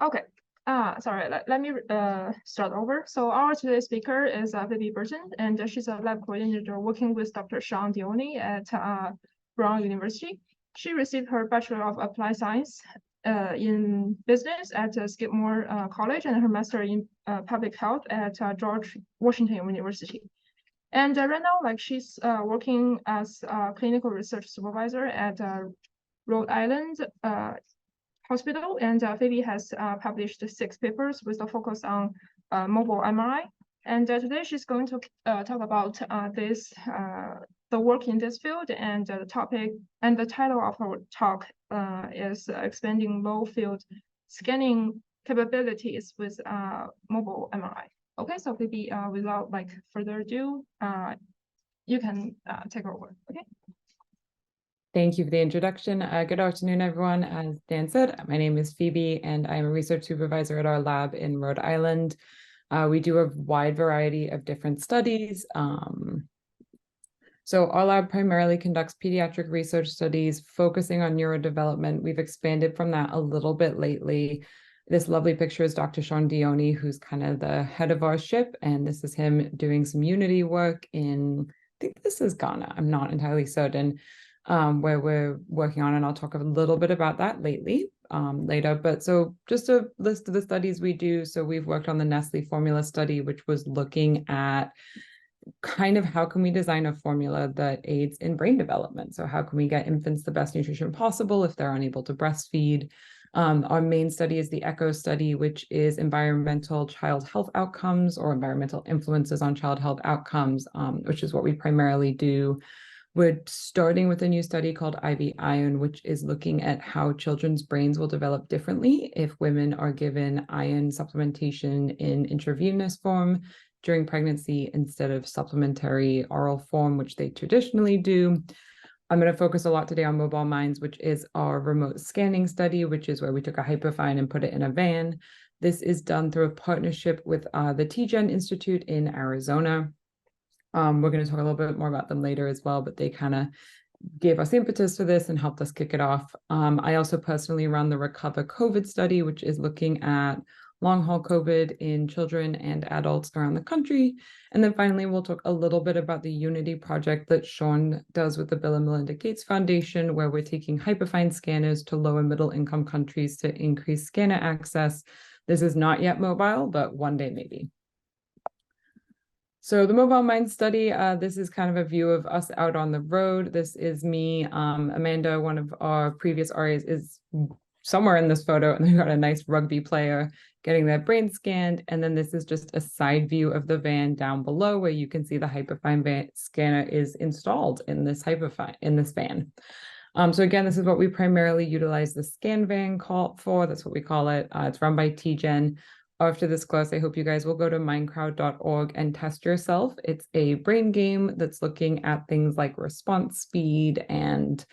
Okay. Sorry, let me start over. So our today's speaker is Phoebe Burton, and she's a lab coordinator working with Dr. Sean Dione at Brown University. She received her Bachelor of Applied Science in Business at Skidmore College and her Master in Public Health at George Washington University. And right now, like she's working as a clinical research supervisor at Rhode Island Hospital, and Phoebe has published 6 papers with a focus on mobile MRI. And today she's going to talk about the work in this field, and the topic and the title of her talk is expanding low field scanning capabilities with mobile MRI. Okay, so Phoebe, without further ado, you can take over. Okay. Thank you for the introduction. Good afternoon, everyone. As Dan said, my name is Phoebe, and I'm a research supervisor at our lab in Rhode Island. We do a wide variety of different studies. So our lab primarily conducts pediatric research studies focusing on neurodevelopment. We've expanded from that a little bit lately. This lovely picture is Dr. Sean Dione, who's kind of the head of our ship, and this is him doing some Unity work in, I think this is Ghana, I'm not entirely certain, where we're working on, and I'll talk a little bit about that later. But so just a list of the studies we do. So we've worked on the Nestle formula study, which was looking at kind of how can we design a formula that aids in brain development? So how can we get infants the best nutrition possible if they're unable to breastfeed? Our main study is the ECHO study, which is environmental child health outcomes or environmental influences on child health outcomes, which is what we primarily do. We're starting with a new study called IV Iron, which is looking at how children's brains will develop differently if women are given iron supplementation in intravenous form during pregnancy instead of supplementary oral form, which they traditionally do. I'm going to focus a lot today on Mobile Minds, which is our remote scanning study, which is where we took a hyperfine and put it in a van. This is done through a partnership with the TGen Institute in Arizona. We're going to talk a little bit more about them later as well, but they kind of gave us impetus for this and helped us kick it off. I also personally run the Recover COVID study, which is looking at long-haul COVID in children and adults around the country. And then finally, we'll talk a little bit about the Unity project that Sean does with the Bill and Melinda Gates Foundation, where we're taking hyperfine scanners to low and middle income countries to increase scanner access. This is not yet mobile, but one day maybe. So the Mobile Mind study, this is kind of a view of us out on the road. This is me. Amanda, one of our previous RAs, is somewhere in this photo, and they've got a nice rugby player getting their brain scanned. And then this is just a side view of the van down below where you can see the hyperfine scanner is installed in this van. So again, this is what we primarily utilize the scan van for. That's what we call it. It's run by TGen. After this class, I hope you guys will go to mindcrowd.org and test yourself. It's a brain game that's looking at things like response speed and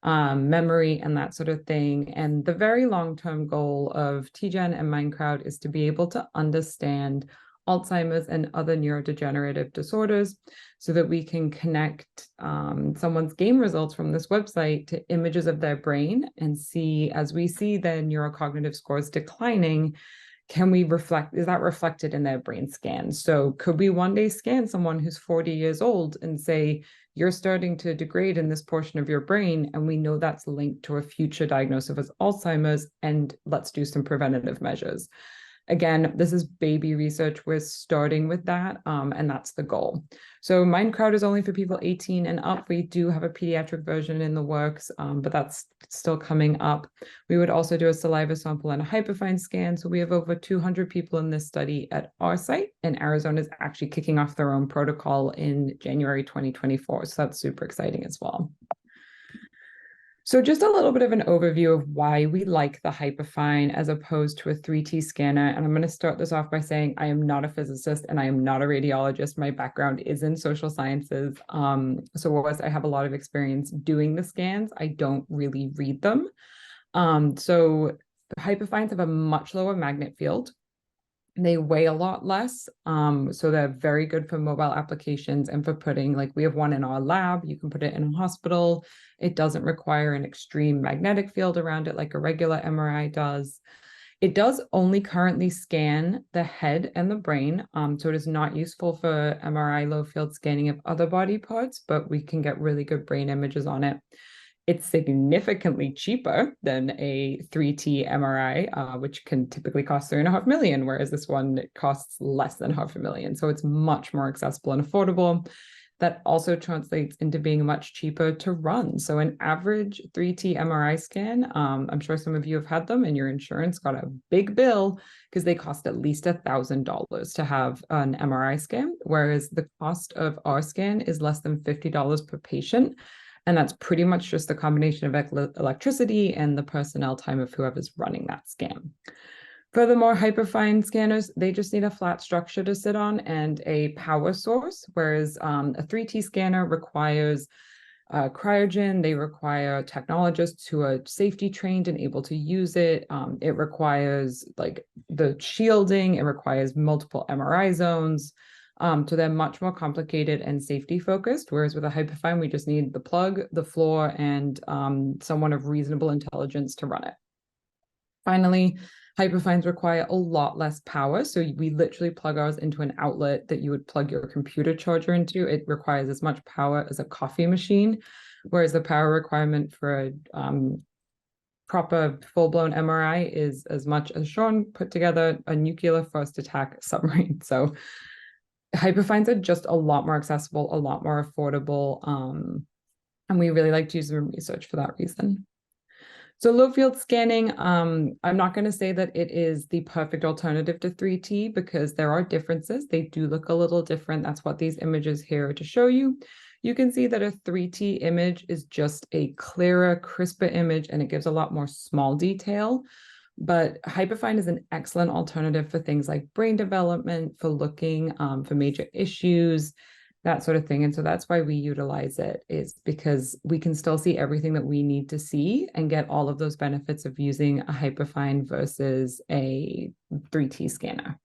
memory and that sort of thing. And the very long-term goal of TGen and Mindcrowd is to be able to understand Alzheimer's and other neurodegenerative disorders so that we can connect someone's game results from this website to images of their brain and see, as we see their neurocognitive scores declining, is that reflected in their brain scans? So could we one day scan someone who's 40 years old and say, you're starting to degrade in this portion of your brain, and we know that's linked to a future diagnosis of Alzheimer's, and let's do some preventative measures. Again, this is baby research. We're starting with that, and that's the goal. So Mindcrowd is only for people 18 and up. We do have a pediatric version in the works, but that's still coming up. We would also do a saliva sample and a hyperfine scan. So we have over 200 people in this study at our site, and Arizona is actually kicking off their own protocol in January 2024. So that's super exciting as well. So just a little bit of an overview of why we like the hyperfine as opposed to a 3T scanner. And I'm going to start this off by saying I am not a physicist and I am not a radiologist. My background is in social sciences. So whilst I have a lot of experience doing the scans, I don't really read them. So hyperfines have a much lower magnet field. They weigh a lot less, so they're very good for mobile applications and for putting, like we have one in our lab, you can put it in a hospital. It doesn't require an extreme magnetic field around it like a regular MRI does. It does only currently scan the head and the brain, so it is not useful for MRI low field scanning of other body parts, but we can get really good brain images on it. It's significantly cheaper than a 3T MRI, which can typically cost $3.5 million, whereas this one costs less than $500,000. So it's much more accessible and affordable. That also translates into being much cheaper to run. So an average 3T MRI scan, I'm sure some of you have had them and your insurance got a big bill because they cost at least $1,000 to have an MRI scan, whereas the cost of our scan is less than $50 per patient. And that's pretty much just a combination of electricity and the personnel time of whoever's running that scan. Furthermore, hyperfine scanners, they just need a flat structure to sit on and a power source, whereas a 3T scanner requires cryogen. They require technologists who are safety trained and able to use it. It requires like the shielding. It requires multiple MRI zones. So they're much more complicated and safety focused, whereas with a hyperfine, we just need the plug, the floor, and someone of reasonable intelligence to run it. Finally, hyperfines require a lot less power. So we literally plug ours into an outlet that you would plug your computer charger into. It requires as much power as a coffee machine, whereas the power requirement for a proper full-blown MRI is as much as Sean put together a nuclear first attack submarine. So hyperfines are just a lot more accessible, a lot more affordable. And we really like to use them in research for that reason. So low field scanning, I'm not going to say that it is the perfect alternative to 3T because there are differences. They do look a little different. That's what these images here are to show you. You can see that a 3T image is just a clearer, crisper image, and it gives a lot more small detail. But hyperfine is an excellent alternative for things like brain development, for looking for major issues, that sort of thing. And so that's why we utilize it, is because we can still see everything that we need to see and get all of those benefits of using a hyperfine versus a 3T scanner.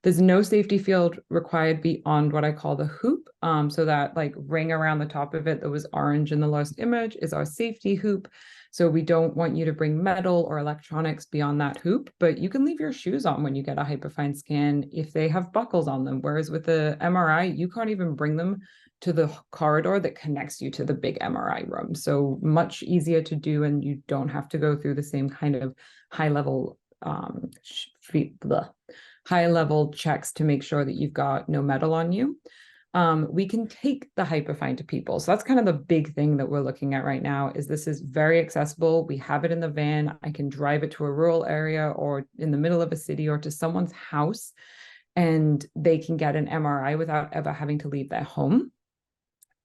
There's no safety field required beyond what I call the hoop. So that like ring around the top of it that was orange in the last image is our safety hoop. So we don't want you to bring metal or electronics beyond that hoop, but you can leave your shoes on when you get a hyperfine scan if they have buckles on them. Whereas with the MRI, you can't even bring them to the corridor that connects you to the big MRI room. So much easier to do, and you don't have to go through the same kind of high-level checks to make sure that you've got no metal on you. We can take the hyperfine to people. So that's kind of the big thing that we're looking at right now, is this is very accessible. We have it in the van. I can drive it to a rural area or in the middle of a city or to someone's house, and they can get an MRI without ever having to leave their home.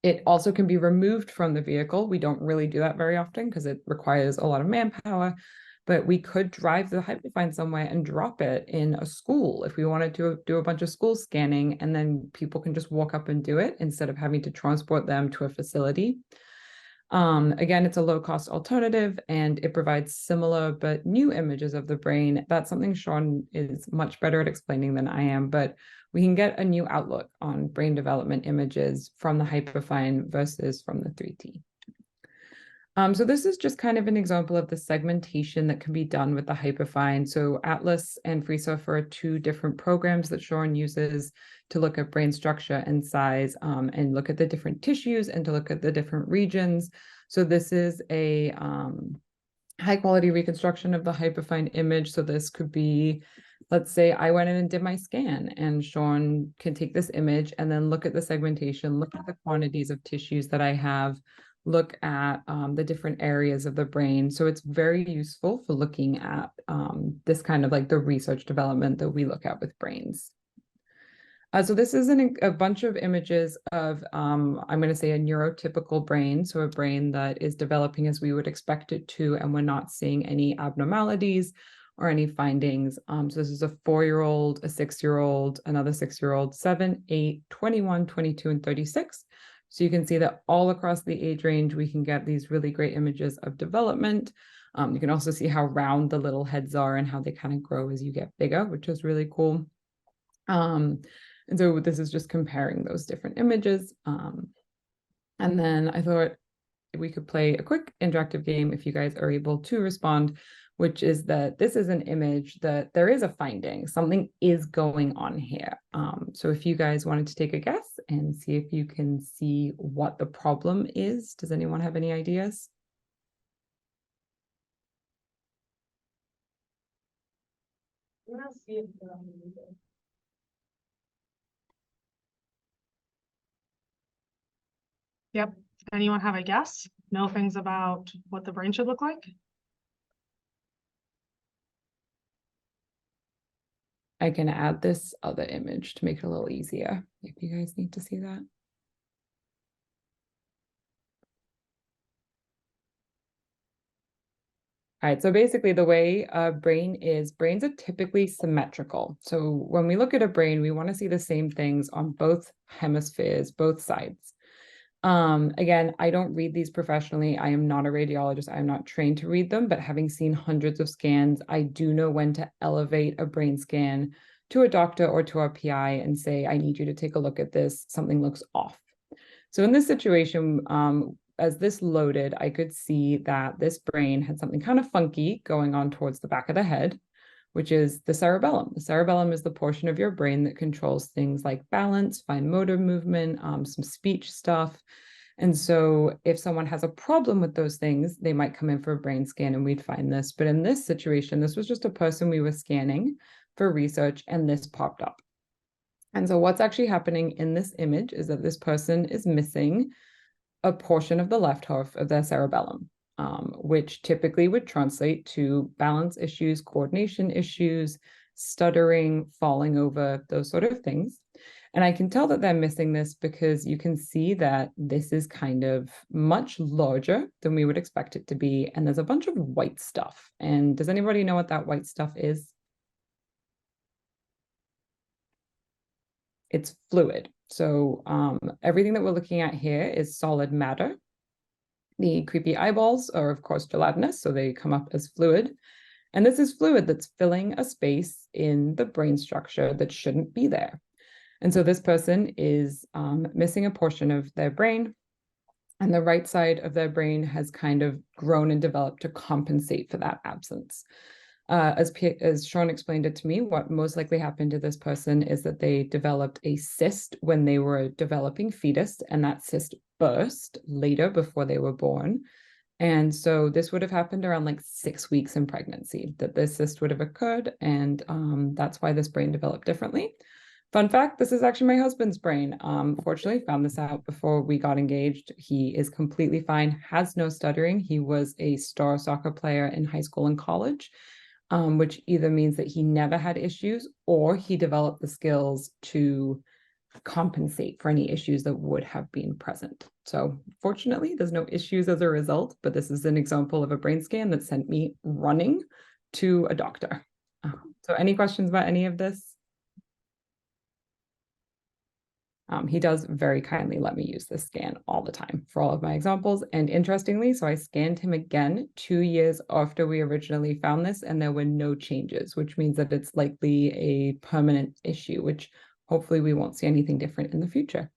It also can be removed from the vehicle. We don't really do that very often because it requires a lot of manpower. But we could drive the hyperfine somewhere and drop it in a school if we wanted to do a bunch of school scanning, and then people can just walk up and do it instead of having to transport them to a facility. Again, it's a low-cost alternative, and it provides similar but new images of the brain. That's something Sean is much better at explaining than I am, but we can get a new outlook on brain development images from the hyperfine versus from the 3T. So this is just kind of an example of the segmentation that can be done with the hyperfine. So Atlas and FreeSurfer are two different programs that Sean uses to look at brain structure and size, and look at the different tissues and to look at the different regions. So this is a high quality reconstruction of the hyperfine image. So this could be, let's say I went in and did my scan, and Sean can take this image and then look at the segmentation, look at the quantities of tissues that I have, look at the different areas of the brain. So it's very useful for looking at this kind of like the research development that we look at with brains. So this is a bunch of images of, I'm going to say, a neurotypical brain. So a brain that is developing as we would expect it to, and we're not seeing any abnormalities or any findings. So this is a 4-year-old, a 6-year-old, another 6-year-old, 7, 8, 21, 22, and 36. So you can see that all across the age range, we can get these really great images of development. You can also see how round the little heads are and how they kind of grow as you get bigger, which is really cool. And so this is just comparing those different images. And then I thought we could play a quick interactive game if you guys are able to respond which is that this is an image that there is a finding, something is going on here. So if you guys wanted to take a guess and see if you can see what the problem is, does anyone have any ideas? Yep. Anyone have a guess? Know things about what the brain should look like? I can add this other image to make it a little easier if you guys need to see that. All right, so basically the way a brains are typically symmetrical. So when we look at a brain, we want to see the same things on both hemispheres, both sides. Again, I don't read these professionally. I am not a radiologist. I'm not trained to read them, but having seen hundreds of scans, I do know when to elevate a brain scan to a doctor or to our PI and say, I need you to take a look at this. Something looks off. So in this situation, as this loaded, I could see that this brain had something kind of funky going on towards the back of the head, which is the cerebellum. The cerebellum is the portion of your brain that controls things like balance, fine motor movement, some speech stuff. And so if someone has a problem with those things, they might come in for a brain scan and we'd find this. But in this situation, this was just a person we were scanning for research and this popped up. And so what's actually happening in this image is that this person is missing a portion of the left half of their cerebellum, which typically would translate to balance issues, coordination issues, stuttering, falling over, those sort of things. And I can tell that they're missing this because you can see that this is kind of much larger than we would expect it to be. And there's a bunch of white stuff. And does anybody know what that white stuff is? It's fluid. So everything that we're looking at here is solid matter. The creepy eyeballs are, of course, gelatinous, so they come up as fluid. And this is fluid that's filling a space in the brain structure that shouldn't be there. And so this person is missing a portion of their brain, and the right side of their brain has kind of grown and developed to compensate for that absence. As Sean explained it to me, what most likely happened to this person is that they developed a cyst when they were a developing fetus, and that cyst burst later before they were born. And so this would have happened around like 6 weeks in pregnancy, that this cyst would have occurred, and that's why this brain developed differently. Fun fact, this is actually my husband's brain. Fortunately, found this out before we got engaged. He is completely fine, has no stuttering. He was a star soccer player in high school and college. Which either means that he never had issues or he developed the skills to compensate for any issues that would have been present. So fortunately, there's no issues as a result, but this is an example of a brain scan that sent me running to a doctor. So any questions about any of this? He does very kindly let me use this scan all the time for all of my examples. And interestingly, so I scanned him again 2 years after we originally found this, and there were no changes, which means that it's likely a permanent issue, which hopefully we won't see anything different in the future.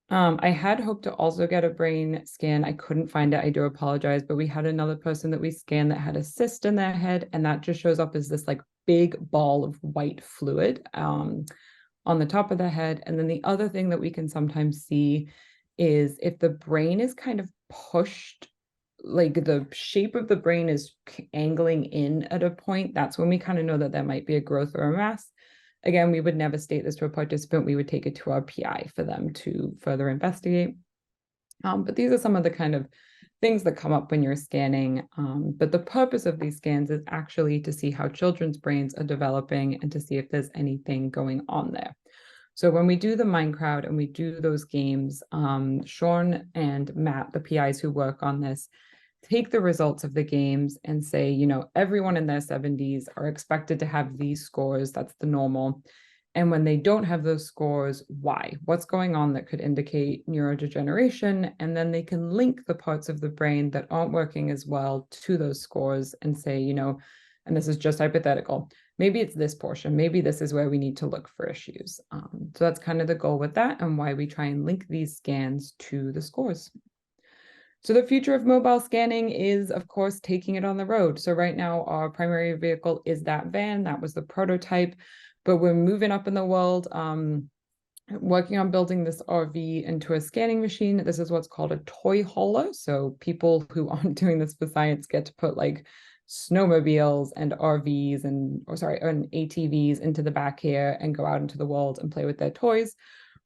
I had hoped to also get a brain scan. I couldn't find it. I do apologize, but we had another person that we scanned that had a cyst in their head, and that just shows up as this like big ball of white fluid on the top of the head. And then the other thing that we can sometimes see is if the brain is kind of pushed, like the shape of the brain is angling in at a point, that's when we kind of know that there might be a growth or a mass. Again, we would never state this to a participant. We would take it to our PI for them to further investigate. But these are some of the kind of things that come up when you're scanning. But the purpose of these scans is actually to see how children's brains are developing and to see if there's anything going on there. So when we do the Minecraft and we do those games, Sean and Matt, the PIs who work on this, take the results of the games and say, you know, everyone in their 70s are expected to have these scores. That's the normal. And when they don't have those scores, why? What's going on that could indicate neurodegeneration? And then they can link the parts of the brain that aren't working as well to those scores and say, you know, and this is just hypothetical, maybe it's this portion, maybe this is where we need to look for issues. So that's kind of the goal with that and why we try and link these scans to the scores. So the future of mobile scanning is, of course, taking it on the road. So right now, our primary vehicle is that van. That was the prototype, but we're moving up in the world, working on building this RV into a scanning machine. This is what's called a toy hauler. So people who aren't doing this for science get to put like snowmobiles and RVs and ATVs into the back here and go out into the world and play with their toys.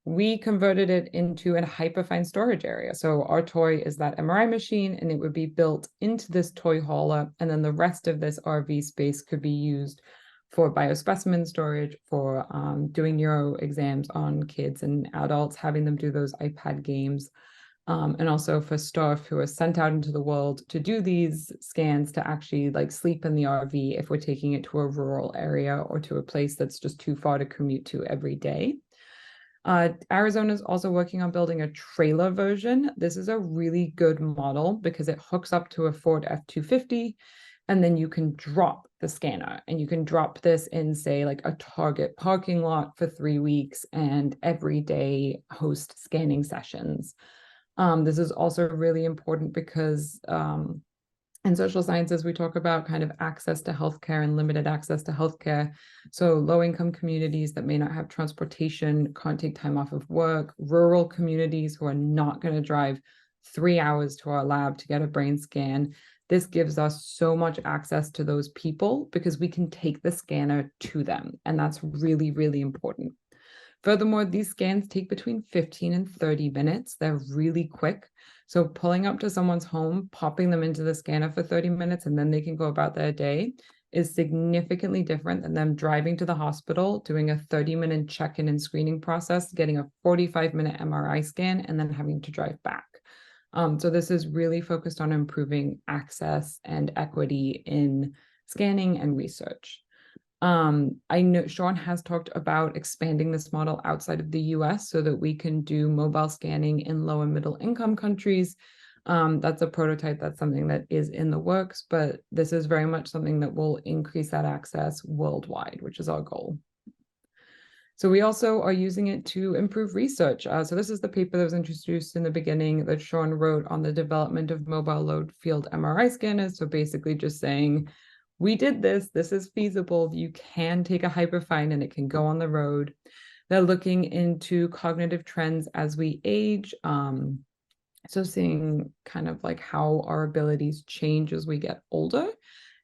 We converted it into a hyperfine storage area. So our toy is that MRI machine, and it would be built into this toy hauler. And then the rest of this RV space could be used for biospecimen storage, for doing neuro exams on kids and adults, having them do those iPad games, and also for staff who are sent out into the world to do these scans to actually like sleep in the RV if we're taking it to a rural area or to a place that's just too far to commute to every day. Arizona is also working on building a trailer version. This is a really good model because it hooks up to a Ford F-250, and then you can drop the scanner, and you can drop this in, say, like a Target parking lot for 3 weeks and every day host scanning sessions. This is also really important because in social sciences, we talk about kind of access to healthcare and limited access to healthcare. So low-income communities that may not have transportation, can't take time off of work, rural communities who are not going to drive 3 hours to our lab to get a brain scan. This gives us so much access to those people because we can take the scanner to them. And that's really, really important. Furthermore, these scans take between 15 and 30 minutes. They're really quick. So pulling up to someone's home, popping them into the scanner for 30 minutes, and then they can go about their day is significantly different than them driving to the hospital, doing a 30-minute check-in and screening process, getting a 45-minute MRI scan, and then having to drive back. So this is really focused on improving access and equity in scanning and research. I know Sean has talked about expanding this model outside of the US so that we can do mobile scanning in low and middle income countries. That's a prototype, that's something that is in the works, but this is very much something that will increase that access worldwide, which is our goal. So we also are using it to improve research. So this is the paper that was introduced in the beginning that Sean wrote on the development of mobile low field MRI scanners. So basically just saying, we did this, this is feasible, you can take a hyperfine and it can go on the road. They're looking into cognitive trends as we age. So seeing kind of like how our abilities change as we get older.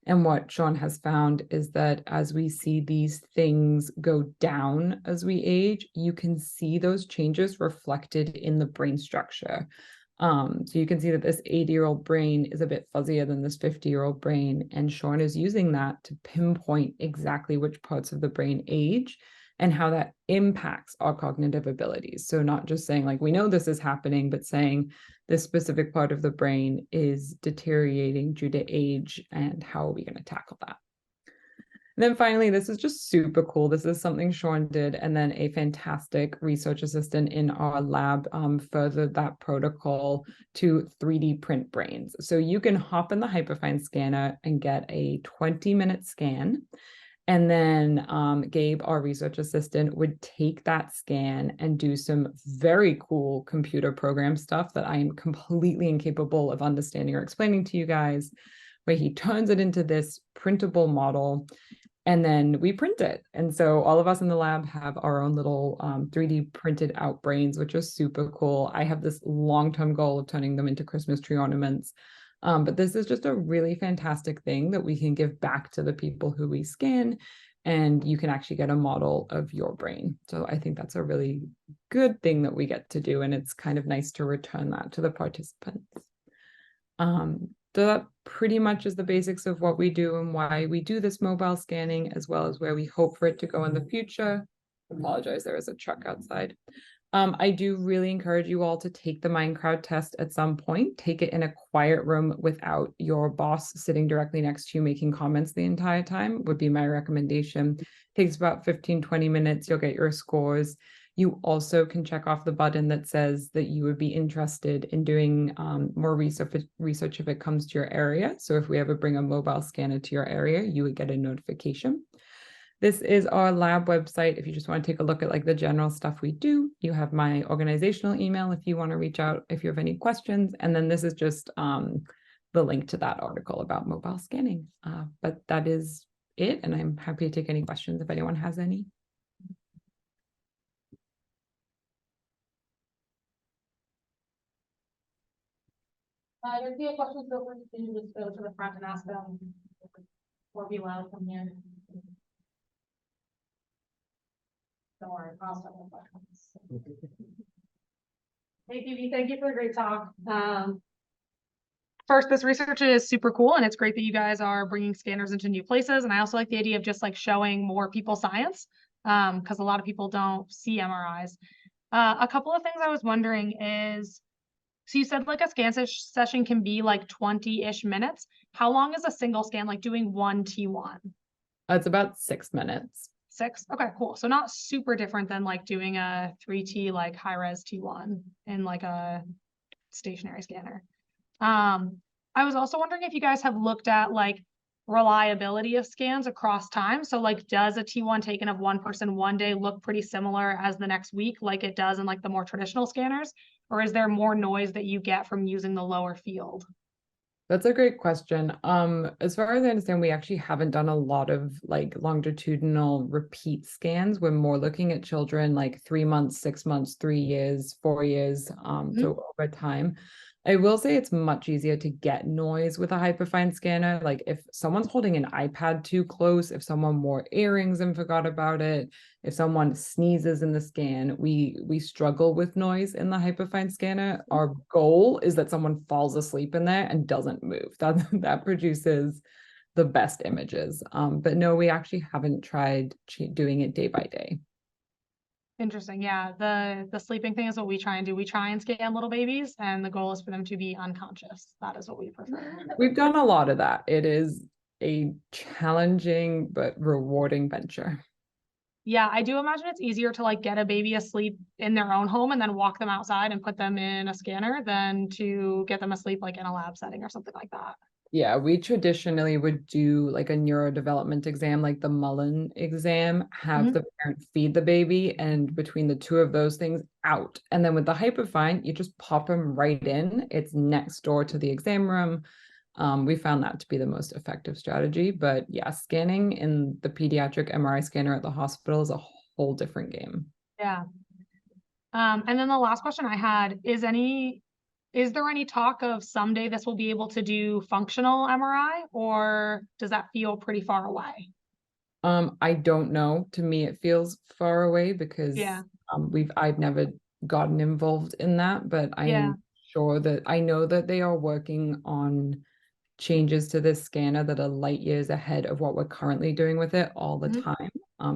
And what Sean has found is that as we see these things go down as we age, you can see those changes reflected in the brain structure. So you can see that this 80-year-old brain is a bit fuzzier than this 50-year-old brain. And Sean is using that to pinpoint exactly which parts of the brain age and how that impacts our cognitive abilities. So not just saying like, we know this is happening, but saying this specific part of the brain is deteriorating due to age, and how are we going to tackle that? And then finally, this is just super cool. This is something Sean did, and then a fantastic research assistant in our lab furthered that protocol to 3D print brains. So you can hop in the hyperfine scanner and get a 20-minute scan. And then Gabe, our research assistant, would take that scan and do some very cool computer program stuff that I am completely incapable of understanding or explaining to you guys, where he turns it into this printable model, and then we print it. And so all of us in the lab have our own little 3D printed out brains, which is super cool. I have this long-term goal of turning them into Christmas tree ornaments. But this is just a really fantastic thing that we can give back to the people who we scan, and you can actually get a model of your brain. So I think that's a really good thing that we get to do, and it's kind of nice to return that to the participants. So that pretty much is the basics of what we do and why we do this mobile scanning, as well as where we hope for it to go in the future. I apologize, there is a truck outside. I do really encourage you all to take the Minecraft test at some point. Take it in a quiet room without your boss sitting directly next to you making comments the entire time would be my recommendation. It takes about 15-20 minutes. You'll get your scores. You also can check off the button that says that you would be interested in doing more research if it comes to your area. So if we ever bring a mobile scanner to your area, you would get a notification. This is our lab website. If you just want to take a look at like the general stuff we do, you have my organizational email if you want to reach out if you have any questions. And then this is just the link to that article about mobile scanning. But that is it. And I'm happy to take any questions if anyone has any. If you have questions, feel free to just go to the front and ask them, or be loud from here. Don't worry, I'll stop the questions. Hey, Phoebe, thank you for the great talk. First, this research is super cool, and it's great that you guys are bringing scanners into new places. And I also like the idea of just like showing more people science, because a lot of people don't see MRIs. A couple of things I was wondering is, so you said like a scan session can be like 20-ish minutes. How long is a single scan, like doing one T1? It's about 6 minutes. 6? Okay, cool. So not super different than like doing a 3T, like high-res T1 in like a stationary scanner. I was also wondering if you guys have looked at like reliability of scans across time. So like, does a T1 taken of one person one day look pretty similar as the next week, like it does in like the more traditional scanners? Or is there more noise that you get from using the lower field? That's a great question. As far as I understand, we actually haven't done a lot of like longitudinal repeat scans. We're more looking at children like 3 months, 6 months, 3 years, 4 years, so over time. I will say it's much easier to get noise with a hyperfine scanner. Like if someone's holding an iPad too close, if someone wore earrings and forgot about it, if someone sneezes in the scan, we struggle with noise in the hyperfine scanner. Our goal is that someone falls asleep in there and doesn't move. That produces the best images. But no, we actually haven't tried doing it day by day. Interesting. Yeah, the sleeping thing is what we try and do. We try and scan little babies, and the goal is for them to be unconscious. That is what we prefer. We've done a lot of that. It is a challenging but rewarding venture. Yeah, I do imagine it's easier to like get a baby asleep in their own home and then walk them outside and put them in a scanner than to get them asleep like in a lab setting or something like that. Yeah, we traditionally would do like a neurodevelopment exam, like the Mullen exam, have the parent feed the baby, and between the two of those things, out. And then with the hyperfine, you just pop them right in. It's next door to the exam room. We found that to be the most effective strategy. But yeah, scanning in the pediatric MRI scanner at the hospital is a whole different game. Yeah. And then the last question I had is there any talk of someday this will be able to do functional MRI, or does that feel pretty far away? I don't know. To me, it feels far away because I've never gotten involved in that, but I'm sure that I know that they are working on changes to this scanner that are light years ahead of what we're currently doing with it all the time.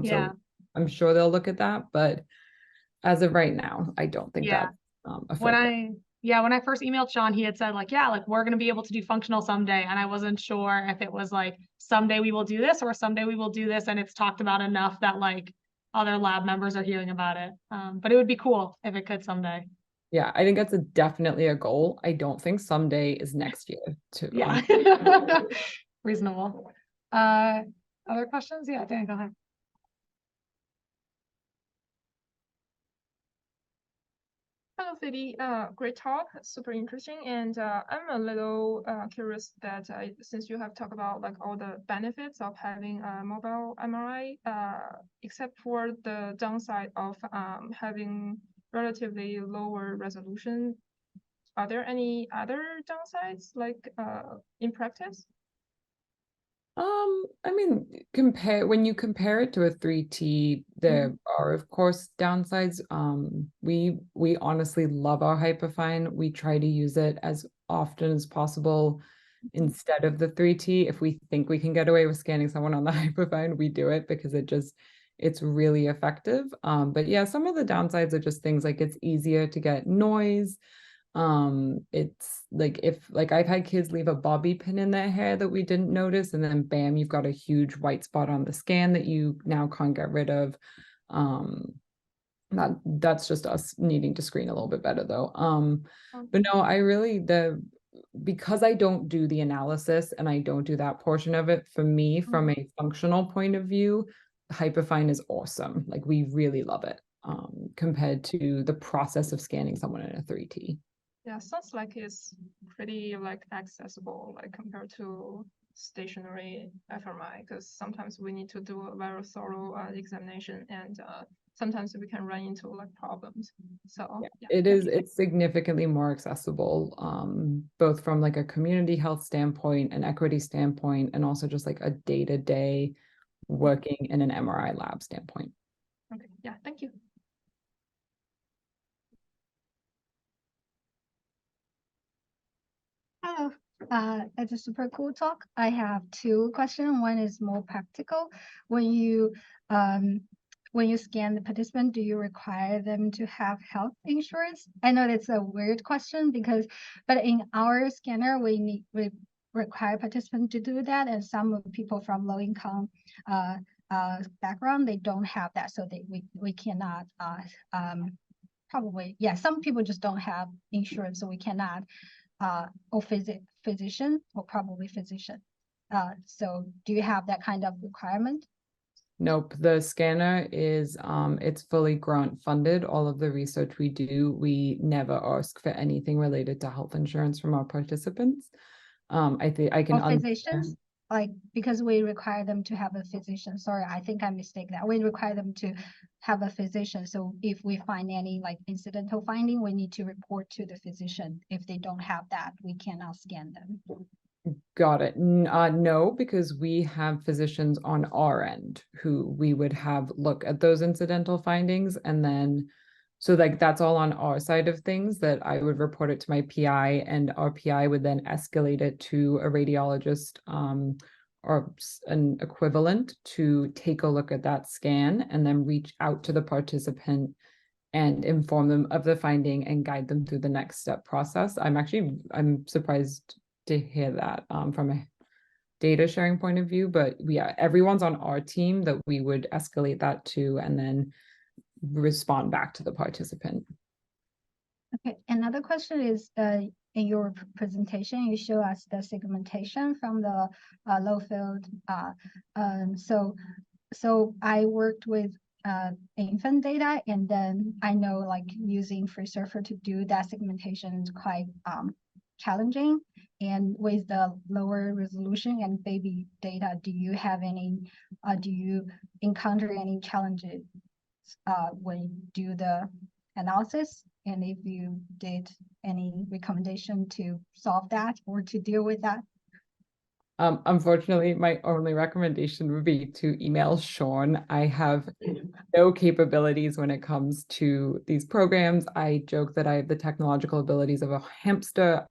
So I'm sure they'll look at that, but as of right now, I don't think that's a focus. When I first emailed Sean, he had said like, yeah, like we're going to be able to do functional someday. And I wasn't sure if it was like, someday we will do this or someday we will do this. And it's talked about enough that like other lab members are hearing about it. But it would be cool if it could someday. Yeah, I think that's definitely a goal. I don't think someday is next year too. Yeah. Reasonable. Other questions? Yeah, Dan, go ahead. Hello, Phoebe. Great talk, super interesting. And I'm a little curious that since you have talked about like all the benefits of having a mobile MRI, except for the downside of having relatively lower resolution, are there any other downsides like in practice? I mean, when you compare it to a 3T, there are of course downsides. We honestly love our hyperfine. We try to use it as often as possible instead of the 3T. If we think we can get away with scanning someone on the hyperfine, we do it because it's really effective. But yeah, some of the downsides are just things like it's easier to get noise. It's like if like I've had kids leave a bobby pin in their hair that we didn't notice, and then bam, you've got a huge white spot on the scan that you now can't get rid of. That's just us needing to screen a little bit better though. But no, because I don't do the analysis and I don't do that portion of it, for me, from a functional point of view, Hyperfine is awesome. Like we really love it compared to the process of scanning someone in a 3T. Yeah, sounds like it's pretty like accessible, like compared to stationary FMI, because sometimes we need to do a very thorough examination, and sometimes we can run into like problems. So yeah, it's significantly more accessible, both from like a community health standpoint, an equity standpoint, and also just like a day-to-day working in an MRI lab standpoint. Okay, yeah, thank you. Hello, it's a super cool talk. I have two questions. One is more practical. When you scan the participant, do you require them to have health insurance? I know that's a weird question but in our scanner, we require participants to do that, and some people from low income background, they don't have that, so we cannot probably, yeah, some people just don't have insurance, so we cannot or physician or probably physician. So do you have that kind of requirement? Nope, the scanner is it's fully grant funded. All of the research we do, we never ask for anything related to health insurance from our participants. I think I can physicians, like, because we require them to have a physician. Sorry, I think I mistake that. We require them to have a physician. So if we find any like incidental finding, we need to report to the physician. If they don't have that, we cannot scan them. Got it. No, because we have physicians on our end who we would have look at those incidental findings, and then so like that's all on our side of things, that I would report it to my PI, and our PI would then escalate it to a radiologist or an equivalent to take a look at that scan and then reach out to the participant and inform them of the finding and guide them through the next step process. I'm surprised to hear that from a data sharing point of view, but yeah, everyone's on our team that we would escalate that to and then respond back to the participant. Okay, another question is in your presentation, you show us the segmentation from the low field. So I worked with infant data, and then I know like using FreeSurfer to do that segmentation is quite challenging. And with the lower resolution and baby data, do you have any, do you encounter any challenges when you do the analysis? And if you did any recommendation to solve that or to deal with that? Unfortunately, my only recommendation would be to email Sean. I have no capabilities when it comes to these programs. I joke that I have the technological abilities of a hamster.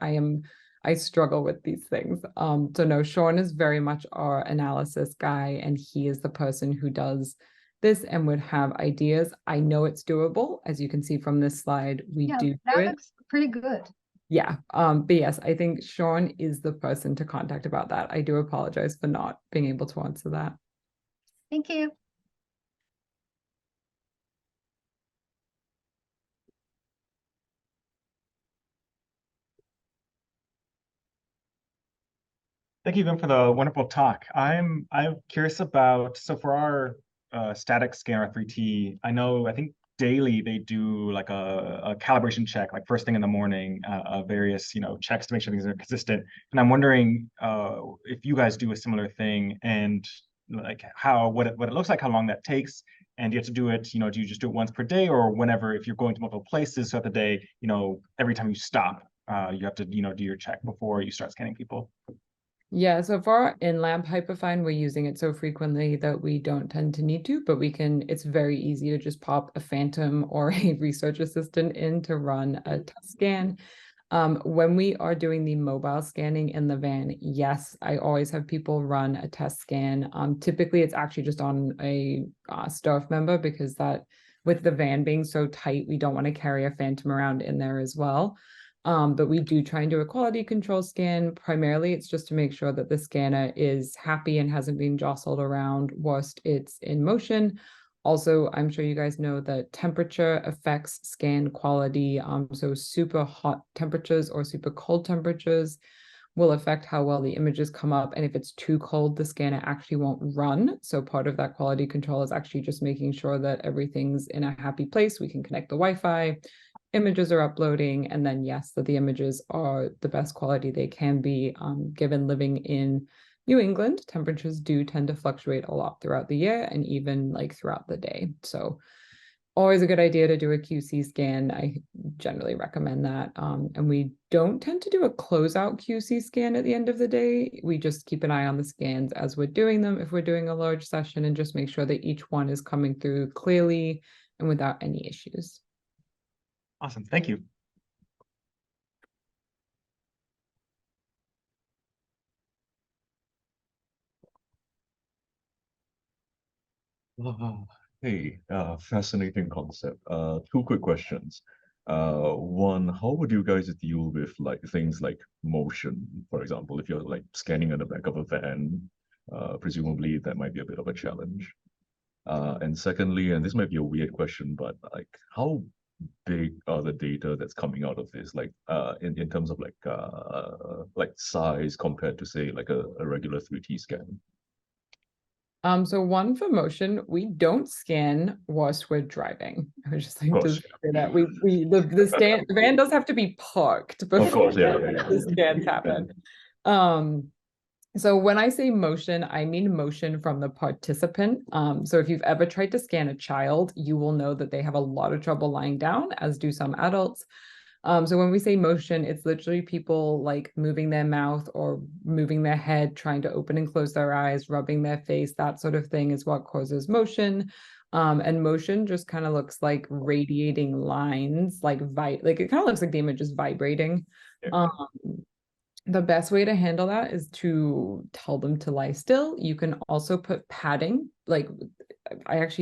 I struggle with these things. So no, Sean is very much our analysis guy, and he is the person who does this and would have ideas. I know it's doable. As you can see from this slide, we do that it. looks pretty good. Yeah, but yes, I think Sean is the person to contact about that. I do apologize for not being able to answer that. Thank you. Thank you, Vim, for the wonderful talk. I'm curious about, so for our static scanner 3T, I think daily they do like a calibration check, like first thing in the morning, various checks to make sure things are consistent. And I'm wondering if you guys do a similar thing, and like what it looks like, how long that takes, and do you have to do it, do you just do it once per day, or whenever, if you're going to multiple places throughout the day, every time you stop, you have to do your check before you start scanning people? Yeah, so for our in-lab Hyperfine, we're using it so frequently that we don't tend to need to, but it's very easy to just pop a phantom or a research assistant in to run a test scan. When we are doing the mobile scanning in the van, yes, I always have people run a test scan. Typically it's actually just on a staff member, because that, with the van being so tight, we don't want to carry a phantom around in there as well. But we do try and do a quality control scan. Primarily, it's just to make sure that the scanner is happy and hasn't been jostled around whilst it's in motion. Also, I'm sure you guys know that temperature affects scan quality. So super hot temperatures or super cold temperatures will affect how well the images come up. And if it's too cold, the scanner actually won't run. So part of that quality control is actually just making sure that everything's in a happy place. We can connect the Wi-Fi, images are uploading, and then yes, that the images are the best quality they can be. Given living in New England, temperatures do tend to fluctuate a lot throughout the year and even like throughout the day. So always a good idea to do a QC scan. I generally recommend that. And we don't tend to do a closeout QC scan at the end of the day. We just keep an eye on the scans as we're doing them, if we're doing a large session, and just make sure that each one is coming through clearly and without any issues. Awesome. Thank you. Hey, fascinating concept. Two quick questions. One, how would you guys deal with like things like motion, for example, if you're like scanning on the back of a van, presumably that might be a bit of a challenge. And secondly, and this might be a weird question, but like how big are the data that's coming out of this, like in terms of like size compared to say like a regular 3T scan? So one for motion, we don't scan whilst we're driving. I was just like, Of does course. say that the van does have to be parked before course, yeah. the scans happen. So when I say motion, I mean motion from the participant. So if you've ever tried to scan a child, you will know that they have a lot of trouble lying down, as do some adults. So when we say motion, it's literally people like moving their mouth or moving their head, trying to open and close their eyes, rubbing their face, that sort of thing is what causes motion. And motion just kind of looks like radiating lines, like it kind of looks like the image is vibrating. Yeah. The best way to handle that is to tell them to lie still. You can also put padding, like let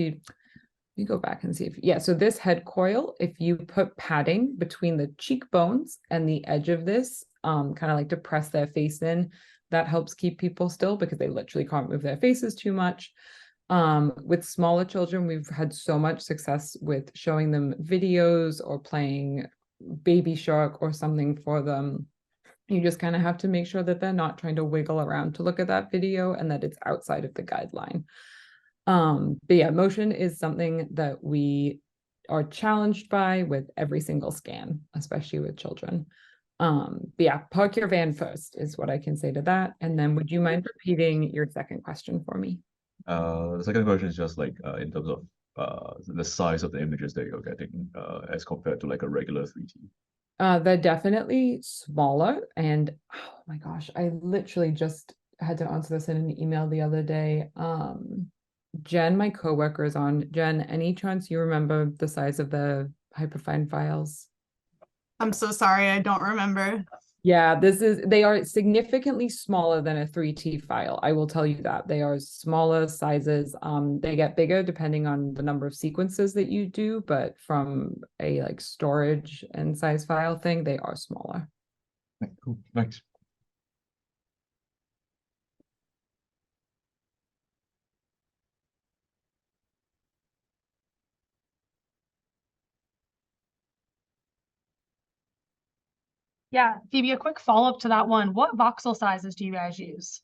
me go back and see so this head coil, if you put padding between the cheekbones and the edge of this, kind of like to press their face in, that helps keep people still because they literally can't move their faces too much. With smaller children, we've had so much success with showing them videos or playing Baby Shark or something for them. You just kind of have to make sure that they're not trying to wiggle around to look at that video and that it's outside of the guideline. But yeah, motion is something that we are challenged by with every single scan, especially with children. But yeah, park your van first is what I can say to that. And then would you mind repeating your second question for me? The second question is just like in terms of the size of the images that you're getting as compared to like a regular 3T. They're definitely smaller. And oh my gosh, I literally just had to answer this in an email the other day. Jen, my coworker, is on. Jen, any chance you remember the size of the hyperfine files? I'm so sorry, I don't remember. Yeah, they are significantly smaller than a 3T file. I will tell you that. They are smaller sizes. They get bigger depending on the number of sequences that you do, but from a like storage and size file thing, they are smaller. Cool, thanks. Yeah, Phoebe, a quick follow-up to that one. What voxel sizes do you guys use?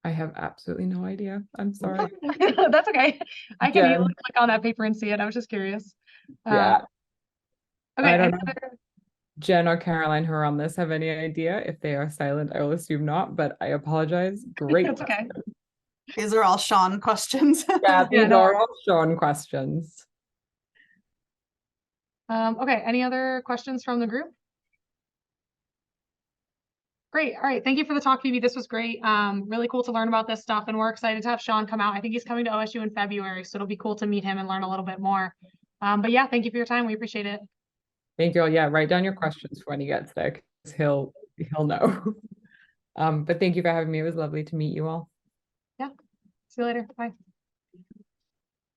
I have absolutely no idea. I'm sorry. That's okay. I can Jen. easily click on that paper and see it. I was just curious. Yeah. Okay. I don't know. Jen or Caroline who are on this have any idea? If they are silent, I will assume not, but I apologize. Great. That's okay. These are all Sean questions. Yeah, these no. are all Sean questions. Okay, any other questions from the group? Great. All right. Thank you for the talk, Phoebe. This was great. Really cool to learn about this stuff, and we're excited to have Sean come out. I think he's coming to OSU in February, so it'll be cool to meet him and learn a little bit more. But yeah, thank you for your time. We appreciate it. Thank you all. Yeah, write down your questions for when he gets there, because he'll know. But thank you for having me. It was lovely to meet you all. Yeah. See you later. Bye.